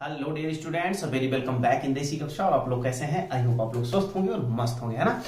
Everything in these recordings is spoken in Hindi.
Hello dear students, very welcome back in Desi Kaksha. और आप लोग कैसे हैं? आई होप आप लोग स्वस्थ होंगे और मस्त होंगे, है ना।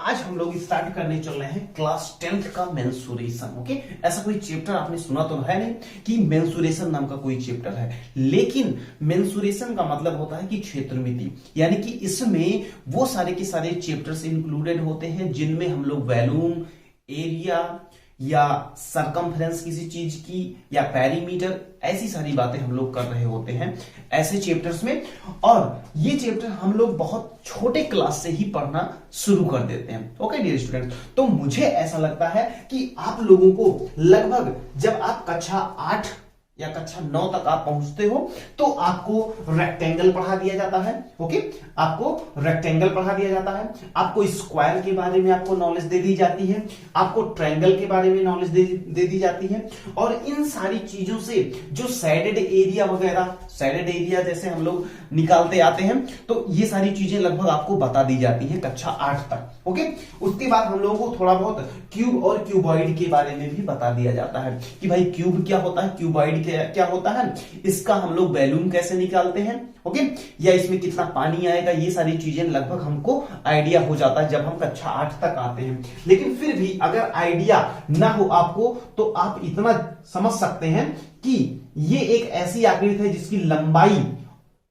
आज हम लोग स्टार्ट करने चल रहे हैं क्लास 10th का मेंसुरेशन। ओके, ऐसा कोई चैप्टर आपने सुना तो है नहीं कि मेंसुरेशन नाम का कोई चैप्टर है, लेकिन मेंसुरेशन का मतलब होता है कि क्षेत्रमिति, यानी कि इसमें वो सारे के सारे चैप्टर्स इंक्लूडेड होते हैं जिनमें हम लोग वॉल्यूम, एरिया या सरकमफ्रेंस किसी चीज की या पेरीमीटर, ऐसी सारी बातें हम लोग कर रहे होते हैं ऐसे चैप्टर्स में। और ये चैप्टर हम लोग बहुत छोटे क्लास से ही पढ़ना शुरू कर देते हैं। ओके डियर स्टूडेंट्स, तो मुझे ऐसा लगता है कि आप लोगों को लगभग जब आप कक्षा 8 या कक्षा 9 तक आप पहुंचते हो तो आपको रेक्टेंगल पढ़ा दिया जाता है। ओके, आपको रेक्टेंगल पढ़ा दिया जाता है, आपको स्क्वायर के बारे में आपको नॉलेज दे दी जाती है, आपको ट्रायंगल के बारे में नॉलेज दे दी जाती है। और इन सारी चीजों से जो साइडेड एरिया वगैरह, साइडेड एरिया जैसे हम लोग निकालते आते हैं, तो ये सारी चीजें लगभग आपको बता दी जाती है कक्षा 8 तक। ओके, उसके बाद हम लोगों को थोड़ा बहुत क्यूब और क्यूबॉइड के बारे में भी बता दिया जाता है कि भाई क्यूब क्या होता है, क्यूबॉइड क्या होता है, इसका हम लोग वॉल्यूम कैसे निकालते हैं, ओके, या इसमें कितना पानी आएगा। ये सारी चीजें लगभग हमको आइडिया हो जाता है जब हम कक्षा 8 तक आते हैं। लेकिन फिर भी अगर आइडिया ना हो आपको तो आप इतना समझ सकते हैं कि ये एक ऐसी आकृति है जिसकी लंबाई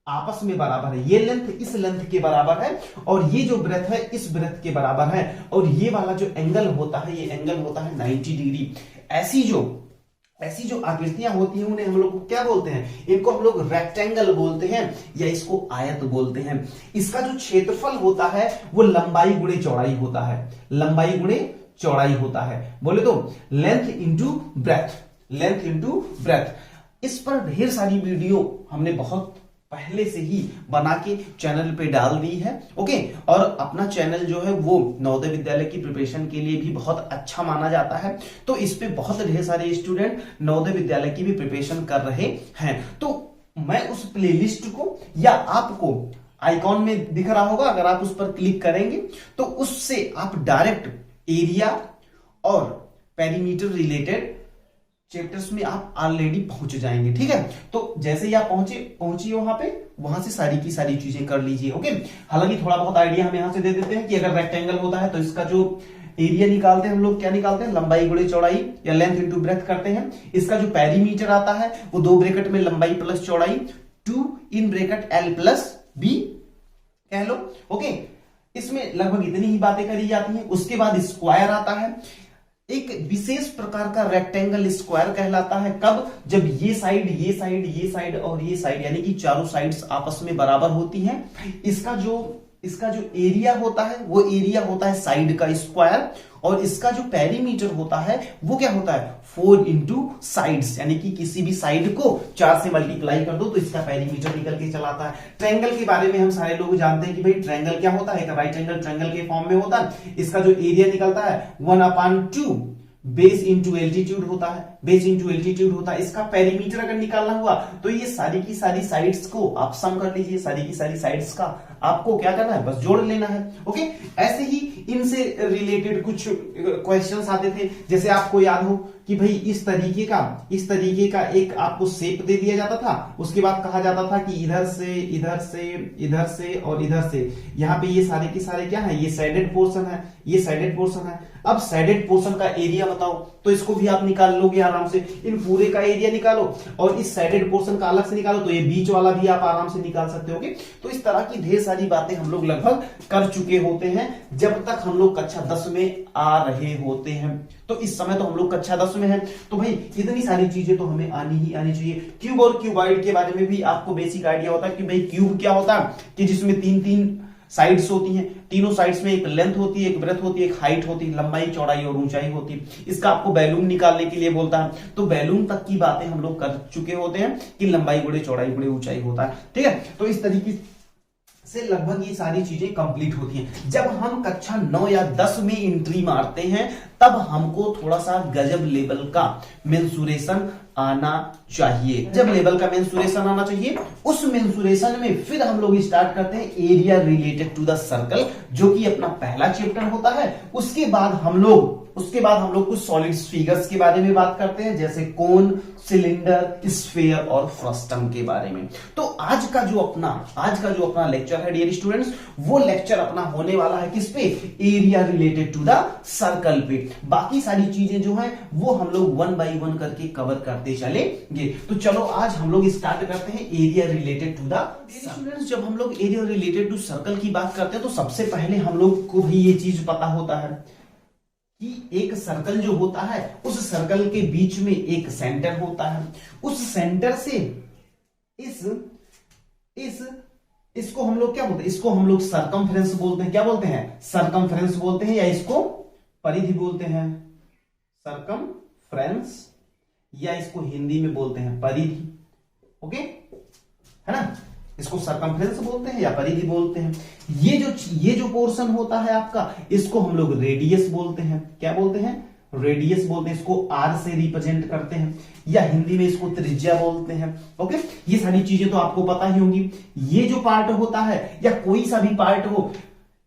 आपस में बराबर है। ये लेंथ इस लेंथ के बराबर है और ये जो ब्रेथ है इस ब्रेथ के बराबर है, और ये वाला जो एंगल होता है ये एंगल होता है 90 डिग्री। ऐसी जो आकृतियां होती हैं उन्हें हम लोग क्या बोलते हैं? इनको हम लोग रेक्टेंगल बोलते हैं या इसको आयत बोलते हैं। इसका जो क्षेत्रफल होता है वो लंबाई गुणे चौड़ाई होता है, लंबाई गुणे चौड़ाई होता है। बोले तो length into breadth, length into breadth. इस पर ढेर सारी वीडियो हमने बहुत पहले से ही बना के चैनल पे डाल दी है। ओके, और अपना चैनल जो है वो नवोदय विद्यालय की प्रिपरेशन के लिए भी बहुत अच्छा माना जाता है, तो इस पे बहुत ढेर सारे स्टूडेंट नवोदय विद्यालय की भी प्रिपरेशन कर रहे हैं। तो मैं उस प्लेलिस्ट को, या आपको आइकॉन में दिख रहा होगा, अगर आप उस पर क्लिक करेंगे तो उससे आप डायरेक्ट एरिया और पेरीमीटर रिलेटेड चैप्टर्स में आप ऑलरेडी पहुंच जाएंगे। ठीक है, तो जैसे ही आप पहुंचिए वहां से सारी की सारी चीजें कर लीजिए। ओके, हालांकि थोड़ा बहुत आइडिया हम यहां से दे देते हैं कि अगर रेक्टेंगल होता है तो इसका जो एरिया निकालते हैं हम लोग क्या निकालते हैं? लंबाई गुणे चौड़ाई या लेंथ इंटू ब्रेथ करते हैं। इसका जो पेरीमीटर आता है वो 2 ब्रैकेट में लंबाई प्लस चौड़ाई 2 in bracket L plus B कह लो। ओके, इसमें लगभग इतनी ही बातें करी जाती हैं। उसके बाद स्क्वायर आता है, एक विशेष प्रकार का रेक्टेंगल स्क्वायर कहलाता है। कब? जब ये साइड ये साइड ये साइड और ये साइड यानी कि चारों साइड्स आपस में बराबर होती हैं। इसका जो एरिया होता है वो एरिया होता है साइड का स्क्वायर, और इसका जो पेरीमीटर होता है वो क्या होता है? 4 इंटू साइड्स, यानी कि किसी भी साइड को 4 से मल्टीप्लाई कर दो तो इसका पेरीमीटर निकल के चला आता है। ट्रायंगल के बारे में हम सारे लोग जानते हैं कि भाई ट्रायंगल क्या होता है, एक राइट एंगल ट्रायंगल के फॉर्म में होता है। इसका जो एरिया निकलता है 1/2 बेस इंटू एल्टीट्यूड होता है, बेस इंटू एल्टीट्यूड होता है। इसका पेरीमीटर अगर निकालना हुआ तो ये सारी की सारी साइड्स को आप सम कर लीजिए, सारी की सारी साइड्स का आपको क्या करना है? बस जोड़ लेना है। ओके, ऐसे ही इनसे रिलेटेड कुछ क्वेश्चंस आते थे, जैसे आपको याद हो कि भाई इस तरीके का एक आपको शेप दे दिया जाता था। उसके बाद कहा जाता था कि इधर से इधर से इधर से और इधर से, यहाँ पे ये सारे के सारे क्या है? ये साइडेड पोर्शन है, ये साइडेड पोर्शन है। अब साइडेड पोर्शन का एरिया बताओ, तो इसको भी आप निकाल लोगे आराम से। इन पूरे का एरिया निकालो और इस साइडेड पोर्शन का अलग से निकालो, तो ये बीच वाला भी आप आराम से निकाल सकते हो। तो इस तरह की ढेर सारी बातें हम लोग लगभग कर चुके होते हैं जब तक हम लोग कक्षा 10 में आ रहे होते हैं। तो इस समय तो हम लोग कक्षा 10 में हैं, तो भाई इतनी सारी चीजें तो हमें आनी ही आनी चाहिए। क्यूब और क्यूबॉइड के बारे में भी आपको बेसिक आइडिया होता है कि भाई क्यूब क्या होता है, कि जिसमें 3-3 साइड्स होती हैं, तीनों साइड्स में एक लेंथ होती है, एक ब्रेथ होती है, एक हाइट होती है, लंबाई चौड़ाई और ऊंचाई होती है। इसका आपको वॉल्यूम निकालने के लिए बोलता है, तो वॉल्यूम तक की बातें हम लोग कर चुके होते हैं कि लंबाई गुणे चौड़ाई गुणे ऊंचाई होता है। ठीक है, तो इस तरीके से लगभग ये सारी चीजें कंप्लीट होती हैं। जब हम कक्षा 9 या 10 में एंट्री मारते हैं तब हमको थोड़ा सा गजब लेवल का मेंसुरेशन आना चाहिए। जब लेवल का मेंसुरेशन आना चाहिए, उस मेंसुरेशन में फिर हम लोग स्टार्ट करते हैं area related to the circle, जो कि अपना पहला चैप्टर होता है। उसके बाद हम लोग कुछ सॉलिड्स फिगर्स के बारे में बात करते हैं, जैसे कोन, सिलेंडर, स्फीयर और फ्रस्टम के बारे में। तो आज का जो अपना लेक्चर है डियर स्टूडेंट्स, वो लेक्चर अपना होने वाला है किस पे? Area related to the circle पे। बाकी सारी चीजें जो हैं वो हम लोग 1 बाय 1 करके कवर करते चलेंगे। तो चलो आज हम लोग स्टार्ट करते हैं area related to the students. जब हम लोग एरिया रिलेटेड टू सर्कल की बात करते हैं तो सबसे पहले हम लोग को भी ये चीज पता होता है कि एक सर्कल जो होता है, उस सर्कल के बीच में एक सेंटर होता है। उस सेंटर से इसको हम लोग क्या बोलते हैं? इसको हम लोग सरकमफ्रेंस बोलते हैं। क्या बोलते हैं? सरकमफ्रेंस बोलते हैं, या इसको परिधि बोलते हैं, सरकमफ्रेंस, या इसको हिंदी में बोलते हैं परिधि। ओके, है ना? इसको सरकमफ्रेंस बोलते हैं या परिधि बोलते हैं। ये जो पोर्शन होता है आपका, इसको हम लोग रेडियस बोलते हैं। क्या बोलते हैं? रेडियस बोलते हैं। इसको आर से रिप्रेजेंट करते हैं, या हिंदी में इसको त्रिज्या बोलते हैं। ओके, ये सारी चीजें तो आपको पता ही होंगी। ये जो पार्ट होता है, या कोई सा भी पार्ट हो,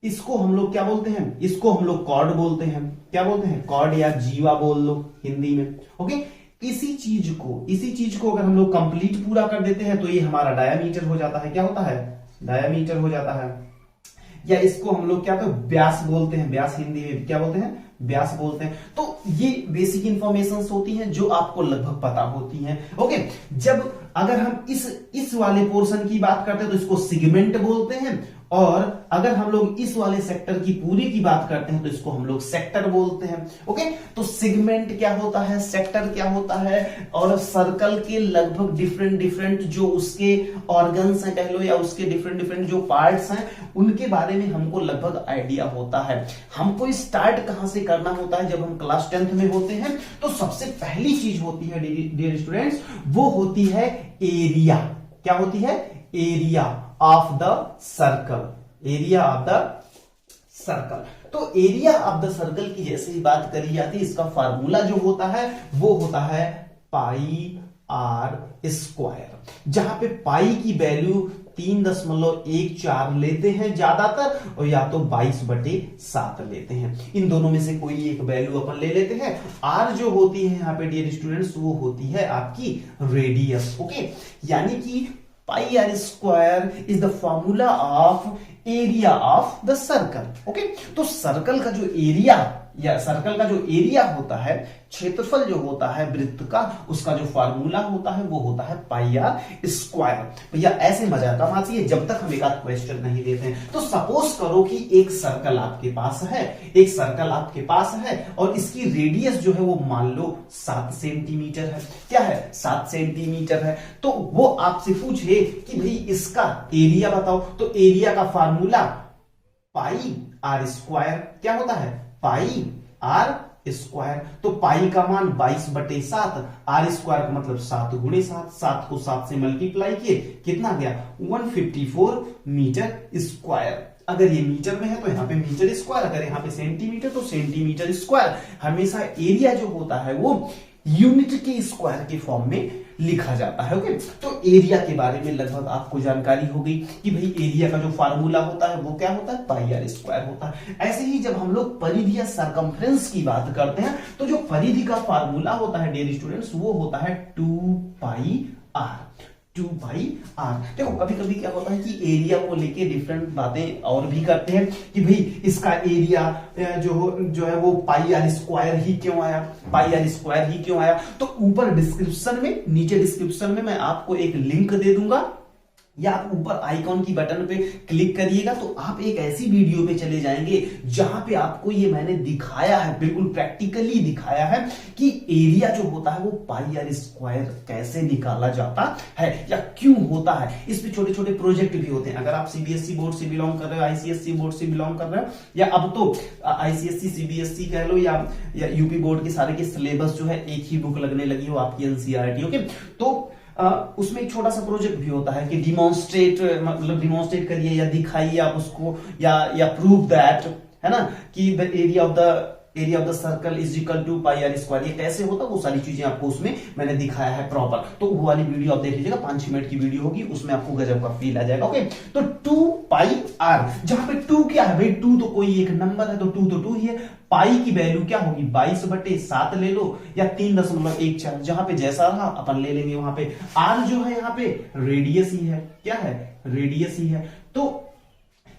इसको हम लोग क्या बोलते हैं? इसको हम लोग कॉर्ड बोलते हैं। क्या बोलते हैं? कॉर्ड या जीवा बोल लो हिंदी में। ओके, इसी चीज को अगर हम लोग कंप्लीट पूरा कर देते हैं तो ये हमारा डायामीटर हो जाता है। क्या होता है? डायामीटर हो जाता है। या इसको हम लोग क्या तो व्यास बोलते हैं। व्यास हिंदी में क्या बोलते हैं? व्यास बोलते हैं। तो ये बेसिक इंफॉर्मेशंस होती हैं जो आपको लगभग पता होती हैं। ओके, जब अगर हम इस वाले पोर्शन की बात करते हैं तो इसको सिगमेंट बोलते हैं, और अगर हम लोग इस वाले सेक्टर की पूरी की बात करते हैं तो इसको हम लोग सेक्टर बोलते हैं। ओके, तो सिगमेंट क्या होता है, सेक्टर क्या होता है, और सर्कल के लगभग डिफरेंट जो उसके ऑर्गन्स हैं कह लो, या उसके डिफरेंट जो पार्ट्स हैं, उनके बारे में हमको लगभग आइडिया होता है। हमको स्टार्ट कहां से करना होता है? जब हम क्लास 10th में होते हैं तो सबसे पहली चीज होती है डियर स्टूडेंट्स, वो होती है एरिया। क्या होती है? Area of the circle. Area of the circle. तो एरिया ऑफ द सर्कल की जैसे ही बात करी जाती है, इसका फार्मूला जो होता है वो होता है पाई आर स्क्वायर, जहां पे पाई की वैल्यू 3.14 लेते हैं ज्यादातर, और या तो 22/7 लेते हैं। इन दोनों में से कोई एक वैल्यू अपन ले लेते हैं। आर जो होती है यहाँ पे डियर स्टूडेंट्स, वो होती है आपकी रेडियस। ओके, यानी कि pi are square is the formula of area of the circle. Okay, तो सर्कल का जो एरिया होता है, क्षेत्रफल जो होता है वृत्त का, उसका जो फार्मूला होता है वो होता है पाई आर स्क्वायर। भैया ऐसे मजा कम आती है जब तक हम एक आध क्वेश्चन नहीं देते हैं। तो सपोज करो कि एक सर्कल आपके पास है, और इसकी रेडियस जो है वो मान लो 7 सेंटीमीटर है। क्या है? 7 सेंटीमीटर है। तो वो आपसे पूछे कि भाई इसका एरिया बताओ, तो एरिया का फार्मूला पाई आर स्क्वायर। क्या होता है? पाई आर स्क्वायर। तो पाई का मान 22/7, आर स्क्वायर का मतलब 7 × 7, 7 को 7 से मल्टीप्लाई किए, कितना गया? 154 मीटर स्क्वायर। अगर ये मीटर में है तो यहाँ पे मीटर स्क्वायर, अगर यहाँ पे सेंटीमीटर तो सेंटीमीटर स्क्वायर। हमेशा एरिया जो होता है वो यूनिट के स्क्वायर के फॉर्म में लिखा जाता है। ओके, तो एरिया के बारे में लगभग आपको जानकारी हो गई कि भाई एरिया का जो फार्मूला होता है वो क्या होता है? पाई आर स्क्वायर होता है। ऐसे ही जब हम लोग परिधि या सरकमफ्रेंस की बात करते हैं तो जो परिधि का फार्मूला होता है डियर स्टूडेंट्स, वो होता है 2 पाई आर। देखो कभी कभी क्या होता है कि एरिया को लेके डिफरेंट बातें और भी करते हैं कि भाई इसका एरिया जो है वो पाई आर स्क्वायर ही क्यों आया। तो ऊपर नीचे डिस्क्रिप्शन में मैं आपको एक लिंक दे दूंगा, या आप ऊपर आइकॉन की बटन पे क्लिक करिएगा तो आप एक ऐसी वीडियो पे चले जाएंगे जहां पे आपको ये मैंने दिखाया है, बिल्कुल प्रैक्टिकली दिखाया है कि एरिया जो होता है वो पाई आर स्क्वायर कैसे निकाला जाता है या क्यों होता है। इस पे छोटे छोटे प्रोजेक्ट भी होते हैं। अगर आप सीबीएसई बोर्ड से बिलोंग कर रहे हो, आईसीएसई बोर्ड से बिलोंग कर रहे हो, या अब तो आईसीएसई सीबीएसई कह लो या यूपी बोर्ड के सारे के सिलेबस जो है एक ही बुक लगने लगी हो आपकी एनसीईआरटी। ओके, तो उसमें एक छोटा सा प्रोजेक्ट भी होता है कि डिमॉन्स्ट्रेट करिए या दिखाइए आप उसको, या प्रूव दैट, है ना, कि the area of the circle is equal to pi are square, ये कैसे होता है वो सारी चीजें आपको उसमें मैंने दिखाया है प्रॉपर। तो वो वाली वीडियो आप देख लीजिएगा, 5-6 मिनट की वीडियो होगी, उसमें आपको गजब का फील आ जाएगा। ओके, तो 2 पाई आर, जहां पे 2 क्या है भाई, 2 तो कोई एक नंबर है, तो 2 तो 2 ही है। पाई की वैल्यू क्या होगी, 22/7 ले लो या 3.14, जहां पे जैसा रहा अपन ले लेंगे वहां पे। आर जो है यहाँ पे रेडियस ही है, क्या है, रेडियस ही है। तो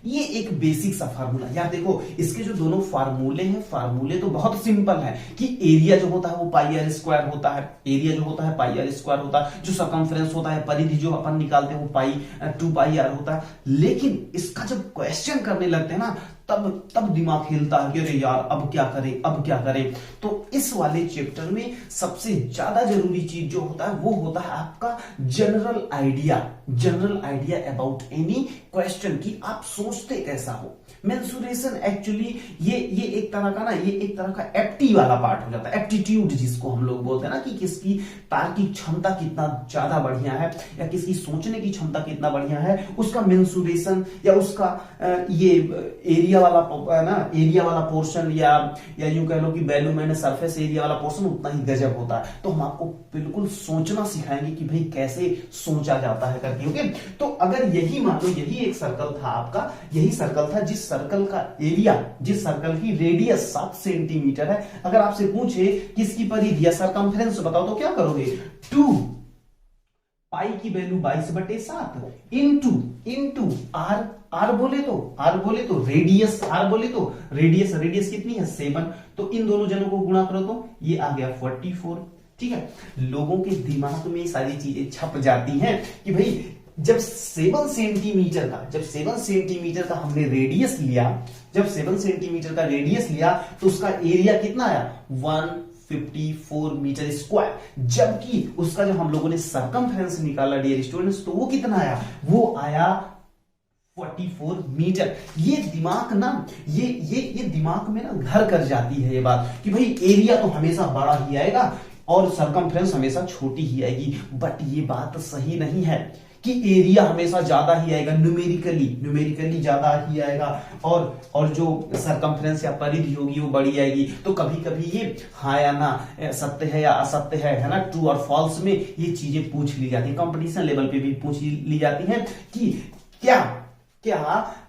ये एक बेसिक सा फार्मूला यार, देखो इसके जो दोनों फार्मूले हैं, फार्मूले तो बहुत सिंपल है कि एरिया जो होता है वो पाई आर स्क्वायर होता है, एरिया जो होता है पाई आर स्क्वायर होता है, जो सरकमफ्रेंस होता है, परिधि जो अपन निकालते हैं वो 2 पाई आर होता है। लेकिन इसका जब क्वेश्चन करने लगते हैं ना, तब दिमाग हिलता है कि अरे यार अब क्या करें, अब क्या करें। तो इस वाले चैप्टर में सबसे ज्यादा जरूरी चीज जो होता है वो होता है आपका general idea, general idea about any question, कि आप सोचते कैसा हो। मेंसुरेशन एक्चुअली ये एक तरह का ना, ये एक तरह का एप्टी वाला पार्ट हो जाता है, एप्टीट्यूड जिसको हम लोग बोलते हैं ना, कि किसकी तार्किक क्षमता कितना ज्यादा बढ़िया है या किसकी सोचने की क्षमता कितना बढ़िया है, उसका मेंसुरेशन या उसका ये एरिया वाला ना, एरिया वाला पोर्शन या यूं कह लो कि वैल्यूम एंड सरफेस एरिया वाला पोर्शन उतना ही गजब होता है। तो हम आपको बिल्कुल सोचना सिखाएंगे कि भाई कैसे सोचा जाता है करके। ओके, तो अगर यही मान लो यही एक सर्कल था आपका, यही सर्कल था, जिस सर्कल का एरिया, जिस सर्कल की रेडियस 7 सेंटीमीटर है, अगर आपसे पूछे किसकी परिधि या सरकमफ्रेंस बताओ तो क्या करोगे, 2 पाई की वैल्यू 22/7 इंटू आर बोले तो रेडियस, आर बोले तो रेडियस कितनी है 7, तो इन दोनों जनों को गुणा करो तो ये आ गया 44। ठीक है, लोगों के दिमाग में ये सारी चीजें छप जाती हैं कि भाई जब 7 सेंटीमीटर का हमने रेडियस लिया, जब 7 सेंटीमीटर का रेडियस लिया तो उसका एरिया कितना आया 154 मीटर स्क्वायर, जबकि उसका जो हम लोगों ने सरकमफ्रेंस निकाला डियर स्टूडेंट्स, तो वो कितना आया, वो आया 44 मीटर। ये दिमाग ना, ये दिमाग में ना घर कर जाती है ये बात कि भाई एरिया तो हमेशा बड़ा ही आएगा और सरकमफ्रेंस हमेशा छोटी ही आएगी। बट ये बात सही नहीं है कि एरिया हमेशा ज्यादा ही आएगा, न्यूमेरिकली ज्यादा ही आएगा, और जो सरकमफ्रेंस या परिधि होगी वो बड़ी आएगी। तो कभी कभी ये हाँ या ना, सत्य है या असत्य है ना, ट्रू और फॉल्स में ये चीजें पूछ ली जाती है, कंपटीशन लेवल पे भी पूछ ली जाती है कि क्या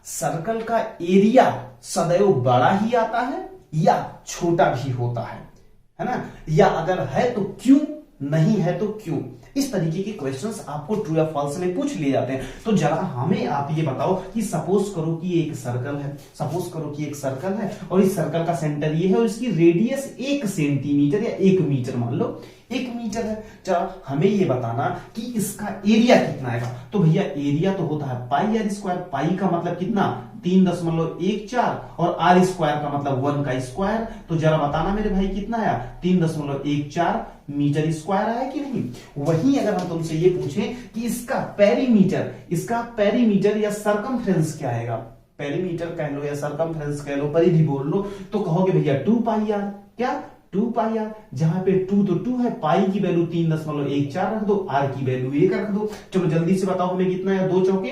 सर्कल का एरिया सदैव बड़ा ही आता है या छोटा भी होता है ना, या अगर है तो क्यों, नहीं है तो क्यों। इस तरीके के क्वेश्चंस आपको ट्रू या फॉल्स में पूछ लिए जाते हैं। तो जरा हमें आप ये बताओ कि सपोज करो कि एक सर्कल है, और इस सर्कल का सेंटर ये है और इसकी रेडियस 1 सेंटीमीटर या 1 मीटर, मान लो 1 मीटर है। चलो हमें ये बताना कि इसका एरिया कितना आएगा। तो भैया एरिया तो होता है पाई आर स्क्वायर, पाई का मतलब कितना 3.14 और आर स्क्वायर का मतलब 1 का स्क्वायर। तो जरा बताना मेरे भाई कितना आया, 3.14 मीटर स्क्वायर आया कि नहीं। वहीं अगर हम तुमसे ये पूछें कि इसका पेरीमीटर या सरकमफ्रेंस क्या आएगा, पेरीमीटर कह लो या सरकमफ्रेंस कह लो, परिधि बोल लो, तो कहोगे भैया 2 पाई आर, क्या 2 पाई आर, जहां पे 2 तो 2 है, पाई की वैल्यू 3.14 रख दो, आर की वैल्यू 1 रख दो। चलो जल्दी से बताओ हमें कितना है, 2 चौके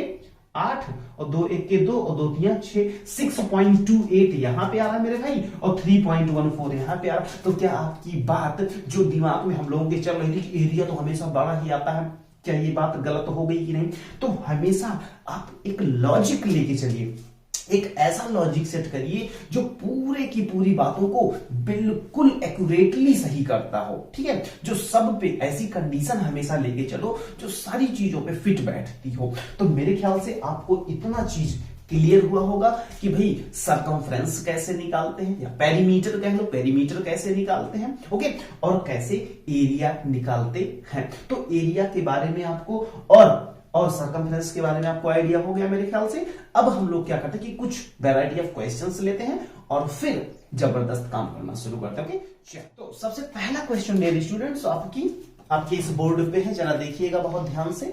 8 और 2 1 के 2 और 2 3 6, 6.28 यहां पे आ रहा है मेरे भाई, और 3.14 यहां पे आ रहा है। तो क्या आपकी बात जो दिमाग में हम लोगों के चल रही थी कि एरिया तो हमेशा बड़ा ही आता है, क्या ये बात गलत हो गई कि नहीं। तो हमेशा आप एक लॉजिक लेके चलिए, एक ऐसा लॉजिक सेट करिए जो पूरे की पूरी बातों को बिल्कुल एक्यूरेटली सही करता हो। ठीक है, जो सब पे ऐसी कंडीशन हमेशा लेके चलो जो सारी चीजों पे फिट बैठती हो। तो मेरे ख्याल से आपको इतना चीज क्लियर हुआ होगा कि भाई सरकमफ्रेंस कैसे निकालते हैं, या पेरीमीटर कह लो, पेरीमीटर कैसे निकालते हैं, ओके, और कैसे एरिया निकालते हैं। तो एरिया के बारे में आपको और सरकमफ्रेंस के बारे में आपको आइडिया हो गया मेरे ख्याल से। अब हम लोग क्या करते हैं कि कुछ वैरायटी ऑफ क्वेश्चंस लेते हैं और फिर जबरदस्त काम करना शुरू करते हैं। ओके, तो सबसे पहला क्वेश्चन डियर स्टूडेंट्स आपके इस बोर्ड पे है, जरा देखिएगा बहुत ध्यान से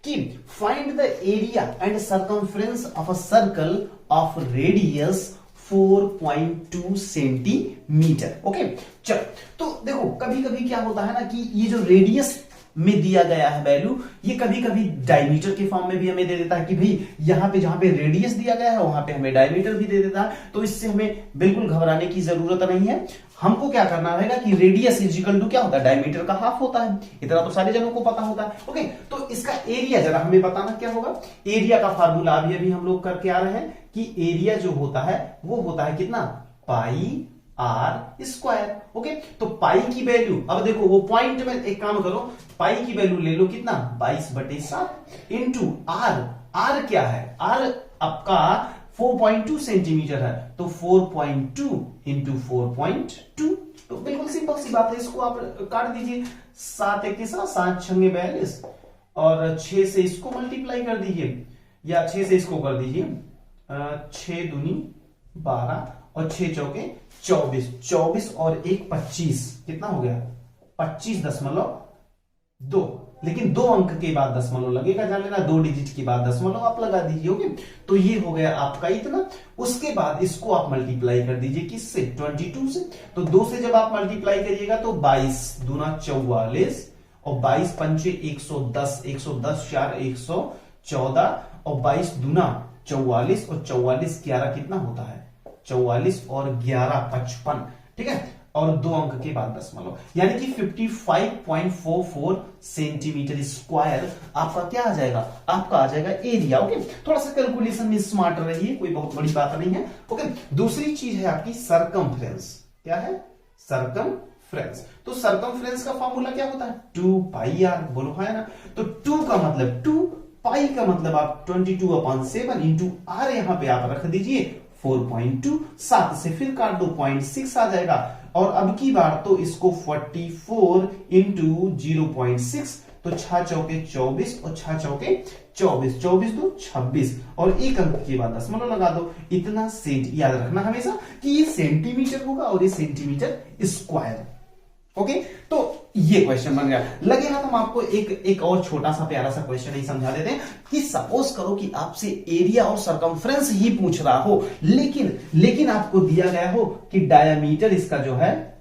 कि find the area and circumference of a circle of radius 4.2 centimetre. Okay, चलो तो देखो कभी कभी क्या होता है ना कि ये जो रेडियस में दिया गया है वैल्यू, ये कभी कभी डायमीटर के फॉर्म में भी हमें दे देता है कि भाई यहाँ पे जहां पे रेडियस दिया गया है वहां पे हमें डायमीटर भी दे देता है। तो इससे हमें बिल्कुल घबराने की जरूरत नहीं है। हमको क्या करना रहेगा कि रेडियस इज इक्वल टू क्या होता है, डायमीटर का हाफ होता है। इतना तो सारे जनों को पता होता है। ओके, तो इसका एरिया जरा हमें बताना क्या होगा। एरिया का फार्मूला अभी हम लोग करके आ रहे हैं कि एरिया जो होता है वो होता है कितना, पाई आर स्क्वायर। ओके, तो पाई की वैल्यू, अब देखो वो पॉइंट में एक काम करो, पाई की वैल्यू ले लो कितना, 22/7 इंटू आर। आर क्या है, आर आपका 4.2 सेंटीमीटर है, तो 4.2 इंटू 4.2, तो बिल्कुल सिंपल सी बात है। इसको आप काट दीजिए, 7 एक के साथ 7 छंगे 42 और 6 से इसको मल्टीप्लाई कर दीजिए, या 6 से इसको कर दीजिए 6 दूनी 12 और 6 चौके 24, 24 और 1 25, कितना हो गया 25.2, लेकिन 2 अंक के बाद दशमलव लगेगा, जान लेना 2 डिजिट के बाद दशमलव आप लगा दीजिए। ओके, तो ये हो गया आपका इतना। उसके बाद इसको आप मल्टीप्लाई कर दीजिए किससे, 22 से। तो 2 से जब आप मल्टीप्लाई करिएगा तो 22 दूना 44 और 22 पंचे 110, 110 4 114 और 22 दूना 44 और 44 11 कितना होता है, 44 और 11 55, ठीक है, और 2 अंक के बाद दशमलव, यानी कि 55.44 सेंटीमीटर स्क्वायर आपका क्या आ जाएगा, आपका आ जाएगा एरिया। ओके, थोड़ा सा कैलकुलेशन में स्मार्ट रहिए, कोई बहुत बड़ी बात नहीं है। ओके, दूसरी चीज है आपकी सरकमफ्रेंस। क्या है, सरकमफ्रेंस। तो सरकमफ्रेंस का फॉर्मूला क्या होता है, 2 पाई आर, बोलो है ना। तो 2 का मतलब 2, पाई का मतलब आप 22/7 इंटू आर, यहां पे आप रख दीजिए 4.2, 7 से फिर काट दो 0.6 आ जाएगा, और अब की बार तो इसको 44 इंटू 0.6, तो 6 चौके 24 और 6 चौके 24, 24 दो 26 और 1 अंक के बाद दशमलव लगा दो। इतना सेंट, याद रखना हमेशा कि ये सेंटीमीटर होगा और ये सेंटीमीटर स्क्वायर। ओके, तो ये क्वेश्चन बन गया। लगेगा तो हम आपको एक और छोटा सा प्यारा सा क्वेश्चन ही समझा देते हैं कि सपोज करो कि आपसे एरिया और सरकमफ्रेंस ही पूछ रहा हो, लेकिन आपको दिया गया हो कि डायामीटर इसका जो है,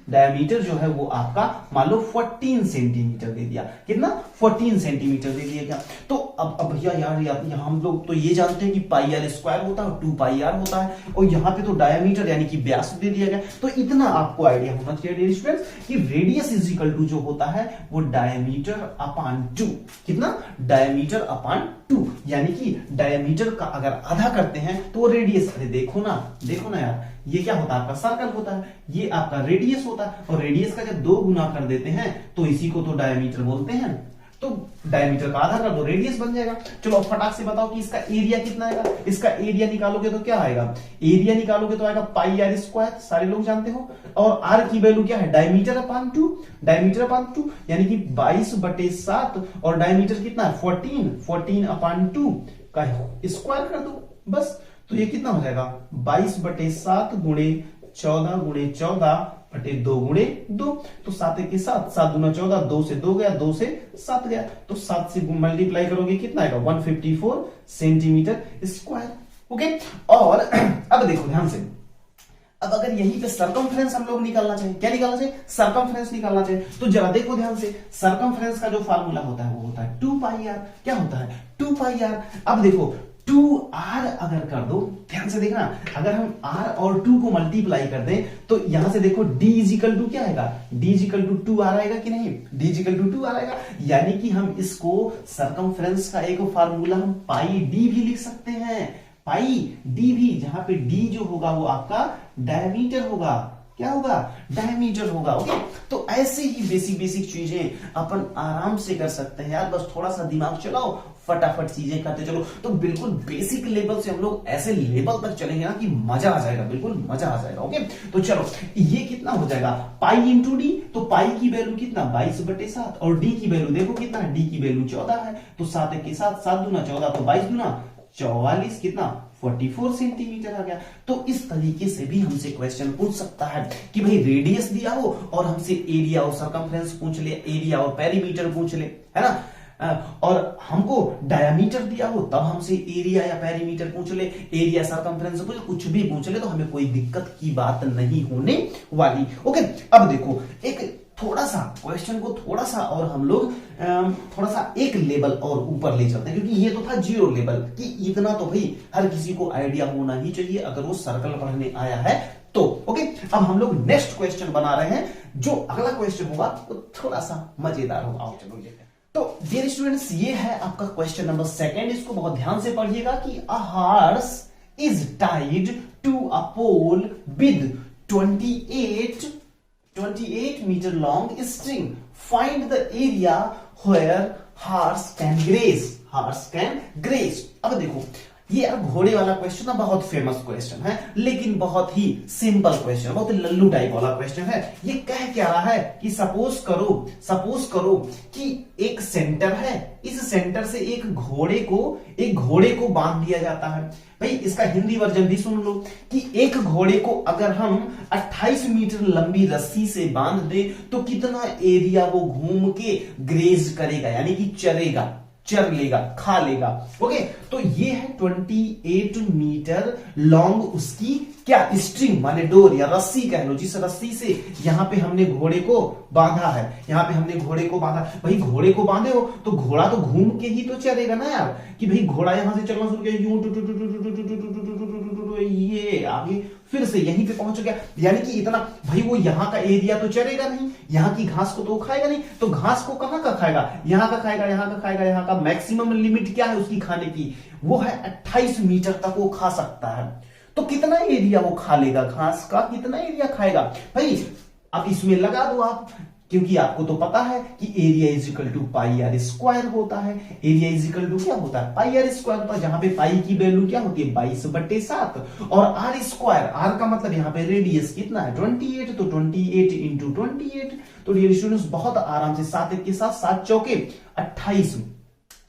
डायामीटर जो है वो आपका मान लो 14 सेंटीमीटर दे दिया। कितना, 14 सेंटीमीटर दे दिया क्या। तो अब भैया यार हम लोग तो ये जानते हैं कि पाई आर स्क्वायर होता है, 2 पाई आर होता है, और यहाँ पे तो डायामीटर यानी कि व्यास दे दिया गया। तो इतना आपको आइडिया होना चाहिए डियर स्टूडेंट्स कि रेडियस इज इक्वल टू जो होता है वो डायमीटर अपॉन 2, कितना, डायमीटर अपॉन 2, यानी कि डायमीटर का अगर आधा करते हैं तो वो रेडियस, अरे देखो ना यार, ये क्या होता है आपका सर्कल होता है, ये आपका रेडियस होता है, और रेडियस का जब 2 गुना कर देते हैं तो इसी को तो डायमीटर बोलते हैं। तो डायमीटर का आधा कर दो, रेडियस बन जाएगा। चलो अब फटाक से बताओ कि इसका एरिया कितना आएगा। इसका एरिया निकालोगे तो क्या आएगा, एरिया निकालोगे तो आएगा पाई आर स्क्वायर, सारे लोग जानते हो, और आर की वैल्यू क्या है, डायमीटर अपॉन 2, डायमीटर अपॉन 2 यानी कि 22/7, और डायमीटर कितना है 14 अपॉन 2 का स्क्वायर कर दो बस। तो ये कितना हो जाएगा 22/7 गुणे 14 गुणे 14 बटे 2 गुणे 2, तो 7 के साथ 7 दूना 14, 2 से 2 गया, 2 से 7 गया, तो 7 से मल्टीप्लाई करोगे कितना आएगा 154 सेंटीमीटर स्क्वायर। ओके, और अब देखो ध्यान से, अब अगर यहीं पे सरकमफ्रेंस हम लोग निकालना चाहिए, क्या निकालना चाहिए, सरकमफ्रेंस निकालना चाहिए, तो जरा देखो ध्यान से, सरकमफ्रेंस का जो फार्मूला होता है वो होता है 2 पाई आर। क्या होता है 2 पाई आर। अब देखो 2r अगर कर दो, ध्यान से देखना, अगर हम r और 2 को मल्टीप्लाई कर दें तो यहां से देखो d इजिकल टू क्या आएगा, d इजिकल टू 2r आएगा कि नहीं, d इजिकल टू 2r आएगा, यानी कि हम इसको सरकमफ्रेंस का एक फार्मूला हम पाई d भी लिख सकते हैं, पाई d भी, जहां पे d जो होगा वो आपका डायमीटर होगा, क्या होगा, डायमीटर होगा। ओके, तो ऐसे ही बेसिक चीजें अपन आराम से कर सकते हैं यार, बस थोड़ा सा दिमाग चलाओ, फटाफट चीजें करते चलो। तो बिल्कुल बेसिक लेवल से हम लोग ऐसे लेवल तक चलेंगे ना कि मजा आ जाएगा, बिल्कुल मजा आ जाएगा। ओके, तो चलो ये कितना हो जाएगा पाई इंटू डी, तो पाई की वैल्यू कितना 22/7, और डी की वैल्यू देखो कितना है, डी की वैल्यू 14 है, तो 7 के साथ 7 दूना 14, तो 22 दूना 44, कितना 44 सेंटीमीटर आ गया। तो इस तरीके से भी हमसे क्वेश्चन पूछ सकता है कि भाई रेडियस दिया हो और हमसे एरिया और सरकमफ्रेंस पूछ ले, एरिया और पेरीमीटर पूछ ले, है ना, और हमको डायमीटर दिया हो तब हमसे एरिया या पेरीमीटर पूछ ले, एरिया सरकमफ्रेंस पूछ, कुछ भी पूछ ले, तो हमें कोई दिक्कत की बात नहीं होने वाली। ओके, अब देखो एक थोड़ा सा क्वेश्चन को थोड़ा सा और हम लोग थोड़ा सा एक लेवल और ऊपर ले चलते हैं, क्योंकि ये तो था 0 लेवल कि इतना तो भाई हर किसी को आइडिया होना ही चाहिए अगर वो सर्कल पढ़ने आया है तो। ओके, अब हम लोग नेक्स्ट क्वेश्चन बना रहे हैं, जो अगला क्वेश्चन होगा वो थोड़ा सा मजेदार होगा। आओ चलो लेते हैं। तो डियर स्टूडेंट्स, ये है आपका क्वेश्चन नंबर 2। इसको बहुत ध्यान से पढ़िएगा कि a horse is tied to a pole with 28 metre long string, find the area where horse can graze. Horse can graze. अब देखो, ये यार घोड़े वाला क्वेश्चन ना बहुत फेमस क्वेश्चन है, लेकिन बहुत ही सिंपल क्वेश्चन, बहुत लल्लू टाइप वाला क्वेश्चन है। ये कह क्या रहा है कि सपोज करो कि एक सेंटर है, इस सेंटर से एक घोड़े को बांध दिया जाता है। भाई इसका हिंदी वर्जन भी सुन लो कि एक घोड़े को अगर हम 28 मीटर लंबी रस्सी से बांध दे तो कितना एरिया वो घूम के ग्रेज करेगा, यानी कि चर लेगा, खा लेगा। ओके, तो ये है 28 मीटर लॉन्ग उसकी क्या स्ट्रिंग माने डोर या रस्सी कह लो, जिस रस्सी से यहां पे हमने घोड़े को बांधा है, भाई घोड़े को बांधे हो तो घोड़ा तो घूम के ही तो चलेगा ना यार, कि भाई घोड़ा यहां से चलना शुरू किया, यूं ये आगे फिर से यहीं पे पहुंच गया, यानी कि इतना भाई वो यहाँ का एरिया तो चलेगा नहीं, यहाँ की घास को तो खाएगा नहीं, तो घास को कहां का खाएगा, यहाँ का खाएगा, यहाँ का मैक्सिमम लिमिट क्या है उसकी खाने की, वो है 28 मीटर तक वो खा सकता है। तो कितना एरिया वो खा लेगा, घास का कितना एरिया खाएगा भाई, अब इसमें लगा दो आप, क्योंकि आपको तो पता है कि area is equal to pi are square होता है। एरिया इज इक्वल टू क्या होता है, पाई आर स्क्वायर होता है, जहां पे पाई की वैल्यू क्या होती है 22/7, और आर स्क्वायर, आर का मतलब यहाँ पे रेडियस कितना है 28, तो 28 इंटू 28। तो डियर स्टूडेंट्स बहुत आराम से 7 के साथ 7 चौके 28,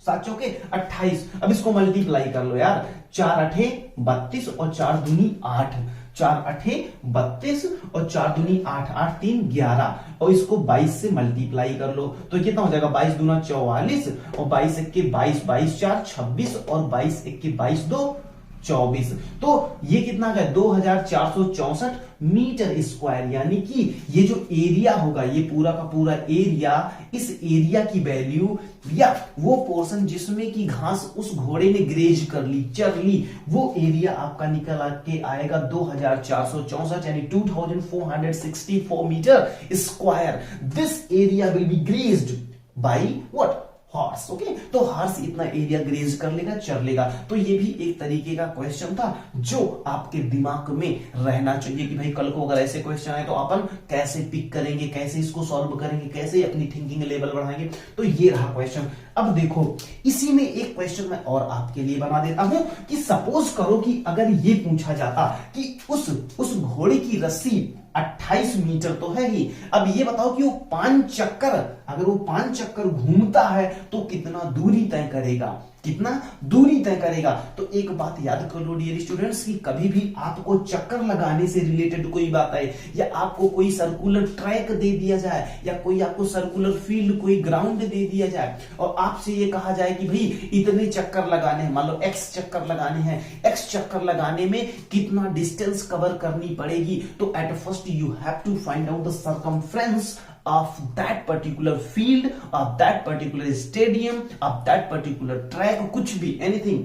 7 चौके 28। अब इसको मल्टीप्लाई कर लो यार, 4 8 32 और 4 दूनी 8, 4 8 32 और 4 दूनी 8, 8 3 11, और इसको 22 से मल्टीप्लाई कर लो तो कितना हो जाएगा 22 दूना 44 और 22 एक के 22, 22 4 26 और 22 एक के 22 2 24। तो ये कितना है 2464 मीटर स्क्वायर, यानी कि ये जो एरिया होगा, ये पूरा का पूरा एरिया, इस एरिया की वैल्यू या वो पोर्शन जिसमें की घास उस घोड़े ने ग्रेज कर ली, चर ली, वो एरिया आपका निकल के आएगा 2464, यानी 2464 metre square. This area will be grazed by what, horse. Okay, तो हॉर्स इतना एरिया ग्रेज कर लेगा, चर लेगा। तो ये भी एक तरीके का क्वेश्चन था जो आपके दिमाग में रहना चाहिए कि भाई कल को अगर ऐसे क्वेश्चन आए तो अपन कैसे पिक करेंगे, कैसे इसको सॉल्व करेंगे, कैसे अपनी थिंकिंग लेवल बढ़ाएंगे। तो ये रहा क्वेश्चन। अब देखो, इसी में एक क्वेश्चन मैं और आपके लिए बना देता हूं कि सपोज करो कि अगर ये पूछा जाता कि उस घोड़े की रस्सी 28 मीटर तो है ही, अब ये बताओ कि वो 5 चक्कर, अगर वो 5 चक्कर घूमता है तो कितना दूरी तय करेगा, कितना दूरी तय करेगा। तो एक बात याद कर लो डियर स्टूडेंट्स कि कभी भी आपको चक्कर लगाने से रिलेटेड कोई बात आए, या आपको कोई सर्कुलर ट्रैक दे दिया जाए, या कोई आपको सर्कुलर फील्ड, कोई ग्राउंड दे दिया जाए, और आपसे ये कहा जाए कि भाई इतने चक्कर लगाने हैं, मान लो x चक्कर लगाने हैं, x चक्कर लगाने में कितना डिस्टेंस कवर करनी पड़ेगी, तो at first you have to find out the circumference of that particular field, of that particular stadium, of that particular track, कुछ भी anything,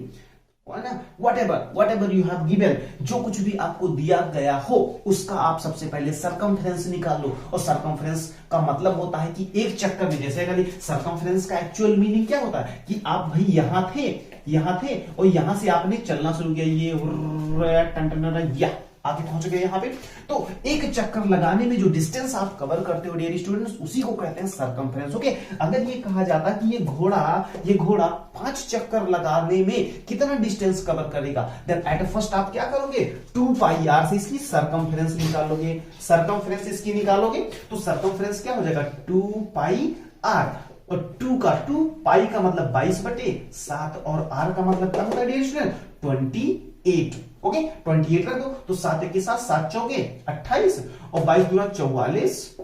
whatever you have given, जो कुछ भी आपको दिया गया हो उसका आप सबसे पहले सर्कमफ्रेंस निकाल लो। और सर्कमफ्रेंस का मतलब होता है कि एक चक्कर में, जैसे अगर सर्कमफ्रेंस का एक्चुअल मीनिंग क्या होता है कि आप भाई यहां थे और यहां से आपने चलना शुरू किया, ये आगे पहुंच गए यहां पे, तो एक चक्कर लगाने में जो डिस्टेंस आप कवर करते हो डियर स्टूडेंट्स, उसी को कहते हैं सर्कमफ्रेंस। ओके, अगर ये कहा जाता कि ये घोड़ा 5 चक्कर लगाने में कितना डिस्टेंस कवर करेगा, देन एट फर्स्ट आप क्या करोगे 2 पाई आर से इसकी सर्कमफ्रेंस निकालोगे, सर्कमफ्रेंस इसकी निकालोगे तो सर्कमफ्रेंस क्या हो जाएगा 2 पाई आर, और 2 का 2 पाई का मतलब 22/7 और आर का मतलब क्या होता है डियर स्टूडेंट 28। ओके, 28 रख दो तो 7 के साथ 7 चौके 28 और 22 दूना 44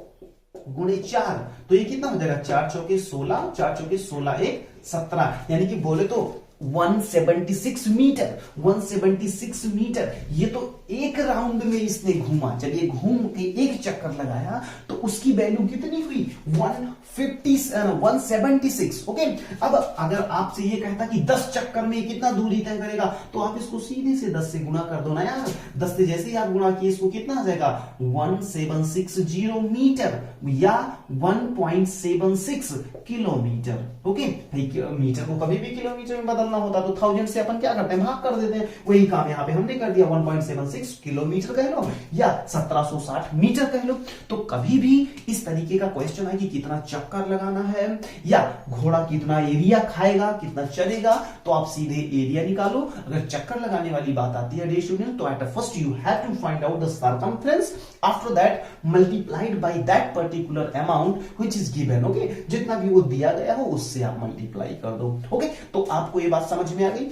गुणे 4, तो ये कितना हो जाएगा 4 चौके 16, 4 चौके 16 1 17, यानी कि बोले तो 176 मीटर, 176 मीटर। ये तो एक राउंड में इसने घूमा, जब ये घूम के एक चक्कर लगाया तो उसकी वैल्यू कितनी हुई 176। ओके, अब अगर आपसे ये कहता कि 10 चक्कर में कितना दूरी तय करेगा, तो आप इसको सीधे से 10 से गुणा कर दो ना यार। 10 से जैसे ही आप गुणा किए इसको कितना आ जाएगा 1760 मीटर या 1.76 किलोमीटर। ओके, मीटर को कभी भी किलोमीटर में बदलना होता तो 1000 से अपन क्या करते हैं, भाग कर देते हैं। वही काम यहाँ पे हमने कर दिया, 1.76 किलोमीटर कह लो या 1760 मीटर कह लो। तो कभी भी इस तरीके का क्वेश्चन है कि कितना चक्कर लगाना है या घोड़ा कितना एरिया खाएगा, कितना चलेगा, तो आप सीधे एरिया निकालो। अगर चक्कर लगाने वाली बात आती है डियर स्टूडेंट, तो at first you have to find out the circumference, after that multiplied by that particular amount which is given. Okay, जितना भी वो दिया गया हो उससे आप मल्टीप्लाई कर दो। ओके, तो आपको ये बात समझ में आ गई।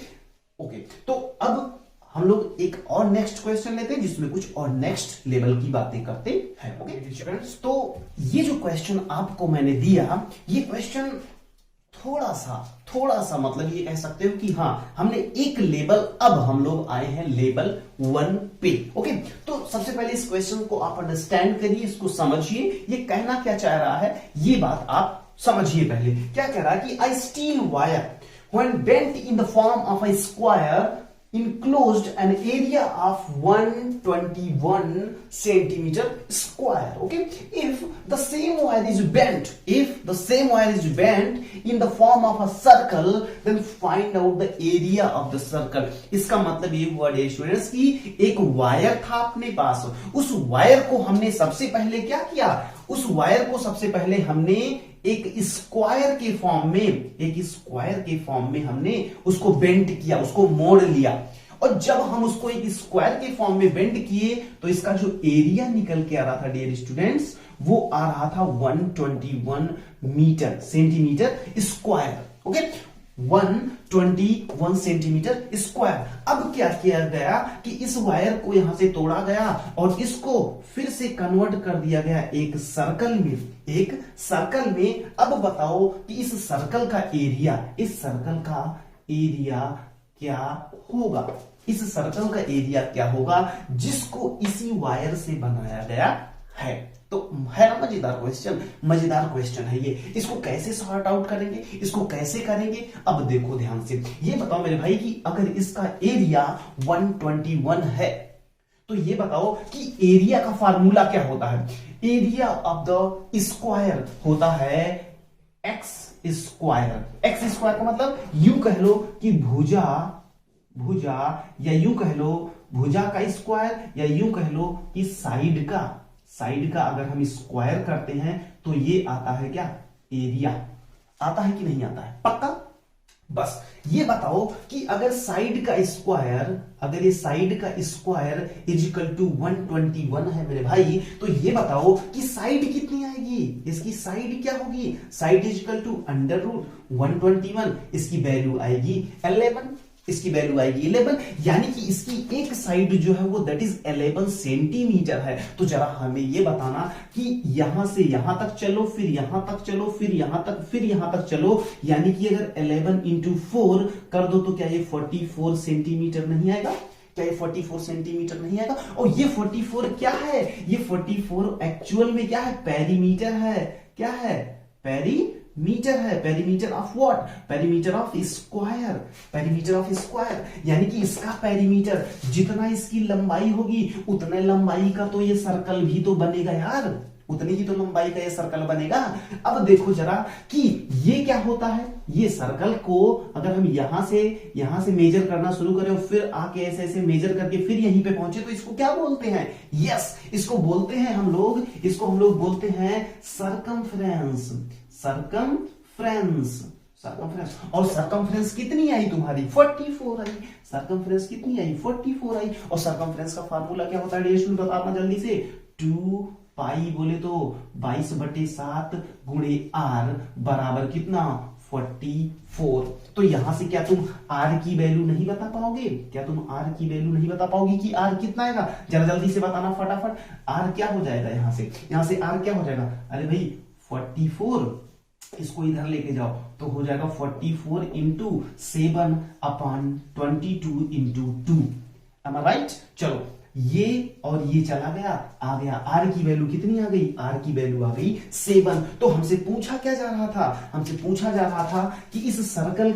ओके, तो अब हम लोग एक और नेक्स्ट क्वेश्चन लेते हैं जिसमें कुछ और नेक्स्ट लेवल की बातें करते हैं। ओके स्टूडेंट्स, तो ये जो क्वेश्चन आपको मैंने दिया, ये क्वेश्चन थोड़ा सा मतलब ये कह सकते हो कि हाँ, हमने एक लेवल, अब हम लोग आए हैं लेवल 1 पे। ओके, तो सबसे पहले इस क्वेश्चन को आप अंडरस्टैंड करिए, इसको समझिए, ये कहना क्या चाह रहा है, ये बात आप समझिए। पहले क्या कह रहा है कि a steel wire when bent in the form of a square enclosed an area of 121 centimeter square. Okay, if the same wire is bent in the form of a circle, then find out the area of the circle. इसका मतलब ये हुआ डियर स्टूडेंट्स कि एक वायर था अपने पास, उस वायर को हमने सबसे पहले क्या किया, उस वायर को सबसे पहले हमने एक स्क्वायर के फॉर्म में हमने उसको बेंड किया, उसको मोड़ लिया। और जब हम उसको एक स्क्वायर के फॉर्म में बेंड किए तो इसका जो एरिया निकल के आ रहा था डियर स्टूडेंट्स, वो आ रहा था 121 centimetre square. Okay, 121 centimetre square. अब क्या किया गया कि इस वायर को यहां से तोड़ा गया और इसको फिर से कन्वर्ट कर दिया गया एक सर्कल में। अब बताओ कि इस सर्कल का एरिया क्या होगा, जिसको इसी वायर से बनाया गया है। तो है ना मजेदार क्वेश्चन है ये। इसको कैसे सॉर्ट आउट करेंगे, इसको कैसे करेंगे, अब देखो ध्यान से। ये बताओ मेरे भाई कि अगर इसका एरिया 121 है तो ये बताओ कि एरिया का फार्मूला क्या होता है। एरिया ऑफ द स्क्वायर होता है एक्स स्क्वायर का मतलब यूं कह लो कि भुजा या यूं कह लो भुजा का स्क्वायर, या यूं कह लो कि साइड का अगर हम स्क्वायर करते हैं तो ये आता है क्या, एरिया। आता है कि नहीं आता है, पक्का। बस ये बताओ कि अगर साइड का स्क्वायर इज इक्वल टू 121 है मेरे भाई, तो ये बताओ कि साइड कितनी आएगी, इसकी साइड क्या होगी, side is equal to under root 121, इसकी वैल्यू आएगी 11, यानी कि इसकी एक साइड जो है वो दैट इज 11 सेंटीमीटर है। तो जरा हमें ये बताना कि यहां से यहां तक चलो, फिर यहां तक चलो, फिर यहां तक चलो, यानी कि अगर 11 इंटू 4 कर दो तो क्या ये 44 सेंटीमीटर नहीं आएगा, क्या ये 44 सेंटीमीटर नहीं आएगा। और ये 44 क्या है, ये 44 एक्चुअल में क्या है, पेरीमीटर है। क्या है, perimeter of what, perimeter of square, यानी कि इसका पेरीमीटर जितना इसकी लंबाई होगी उतने लंबाई का तो ये सर्कल भी तो बनेगा यार, उतनी ही तो लंबाई का ये सर्कल बनेगा। अब देखो जरा कि ये क्या होता है, ये सर्कल को अगर हम यहां से मेजर करना शुरू करें और फिर आके ऐसे मेजर करके फिर यहीं पे पहुंचे तो इसको क्या बोलते हैं, यस इसको बोलते हैं हम लोग बोलते हैं सर्कमफ्रेंस। और सर्कमफ्रेंस कितनी आई तुम्हारी, 44 आई। सर्कमफ्रेंस कितनी आई, 44 आई। और सर्कमफ्रेंस का फार्मूला क्या होता है डियर स्टूडेंट, बताना जल्दी से। 2 पाई बोले तो 22/7 गुणे r बराबर कितना, 44। तो यहां से क्या तुम r की वैल्यू नहीं बता पाओगे, कि r कितना आएगा, जरा जल्दी से बताना फटाफट। r क्या हो जाएगा, यहां से r क्या हो जाएगा, अरे भाई 44 इसको इधर लेके जाओ तो हो जाएगा 44 इंटू 7/22 एम आई राइट। चलो ये और ये चला गया, आ गया आर की वैल्यू कितनी आ गई, आर की वैल्यू आ गई 7। तो हमसे पूछा क्या जा रहा था, हमसे पूछा जा रहा था कि इस सर्कल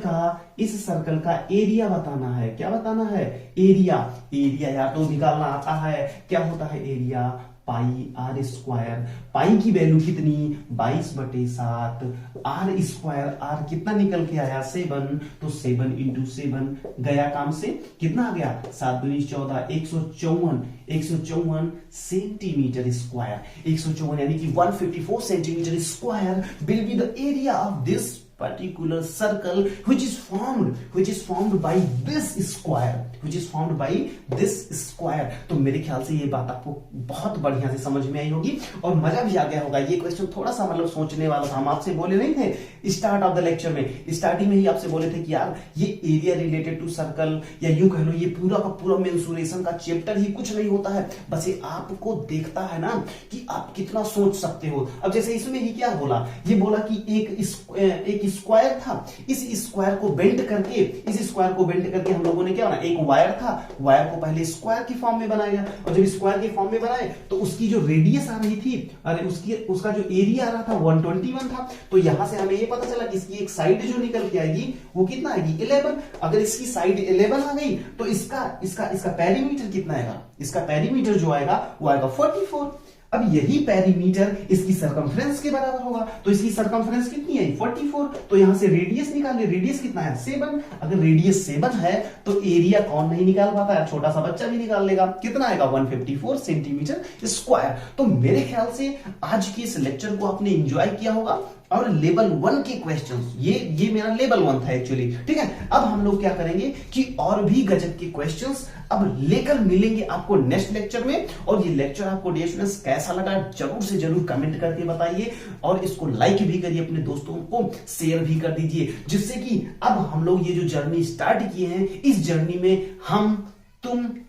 का एरिया बताना है। क्या बताना है, एरिया। एरिया या तो निकालना आता है, क्या होता है एरिया, पाई आर स्क्वायर। पाई की वैल्यू कितनी 22/7, आर स्क्वायर, आर कितना निकल के आया 7, तो 7 इंटू 7 गया काम से, कितना आ गया 7 दूनी 14, 154 सेंटीमीटर स्क्वायर। 154 यानी कि 154 centimetre square will be the area of this particular circle which is formed by this square। तो मेरे ख्याल से ये बात आपको बहुत बढ़िया से समझ में आई होगी और मजा भी आ गया होगा। ये क्वेश्चन थोड़ा सा मतलब सोचने वाला था, हम आपसे बोले नहीं थे स्टार्ट ऑफ द लेक्चर में, स्टार्टिंग में ही आपसे बोले थे कि यार ये एरिया रिलेटेड टू सर्कल, या यूं कह लो ये पूरा का पूरा मेंसुरेशन का चैप्टर ही कुछ नहीं होता है, बस ये आपको देखता है ना कि आप कितना सोच सकते हो। अब जैसे इसमें ही क्या बोला, ये बोला कि एक स्क्वायर था, इस स्क्वायर को बेंड करके हम लोगों ने क्या बनाया, एक वायर था, वायर को पहले स्क्वायर की फॉर्म में बनाया, और जब स्क्वायर की फॉर्म में बनाए तो उसकी जो रेडियस आ रही थी, अरे उसका जो एरिया आ रहा था 121 था। तो यहां से हमें ये पता चला कि इसकी एक साइड जो निकल के आएगी वो कितना आएगी 11। अगर इसकी साइड 11 आ गई तो इसका पेरीमीटर कितना आएगा, इसका पेरीमीटर जो आएगा वो आएगा 44। अब यही पेरीमीटर इसकी सरकमफ्रेंस के बराबर होगा, तो इसकी सरकमफ्रेंस कितनी है 44। तो यहां से रेडियस निकाले, रेडियस कितना है 7। अगर रेडियस 7 है तो एरिया कौन नहीं निकाल पाता है, छोटा सा बच्चा भी निकाल लेगा, कितना आएगा 154 सेंटीमीटर स्क्वायर। तो मेरे ख्याल से आज के इस लेक्चर को आपने एंजॉय किया होगा और लेवल 1 के क्वेश्चंस, ये मेरा लेवल 1 था एक्चुअली, ठीक है। अब हम लोग क्या करेंगे कि और भी गजब के क्वेश्चंस अब लेकर मिलेंगे आपको नेक्स्ट लेक्चर में। और ये लेक्चर आपको डियर स्टूडेंट्स कैसा लगा जरूर से जरूर कमेंट करके बताइए, और इसको लाइक भी करिए, अपने दोस्तों को शेयर भी कर दीजिए, जिससे कि अब हम लोग ये जो जर्नी स्टार्ट किए हैं, इस जर्नी में हम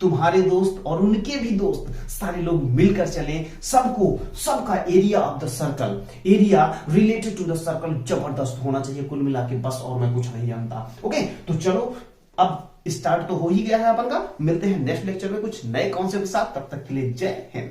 तुम्हारे दोस्त और उनके भी दोस्त सारे लोग मिलकर चलें, सबका area of the circle, area related to the circle जबरदस्त होना चाहिए कुल मिला के, बस और मैं कुछ नहीं जानता। ओके, तो चलो अब स्टार्ट तो हो ही गया है अपन का, मिलते हैं नेक्स्ट लेक्चर में कुछ नए कॉन्सेप्ट के साथ, तब तक के लिए जय हिंद।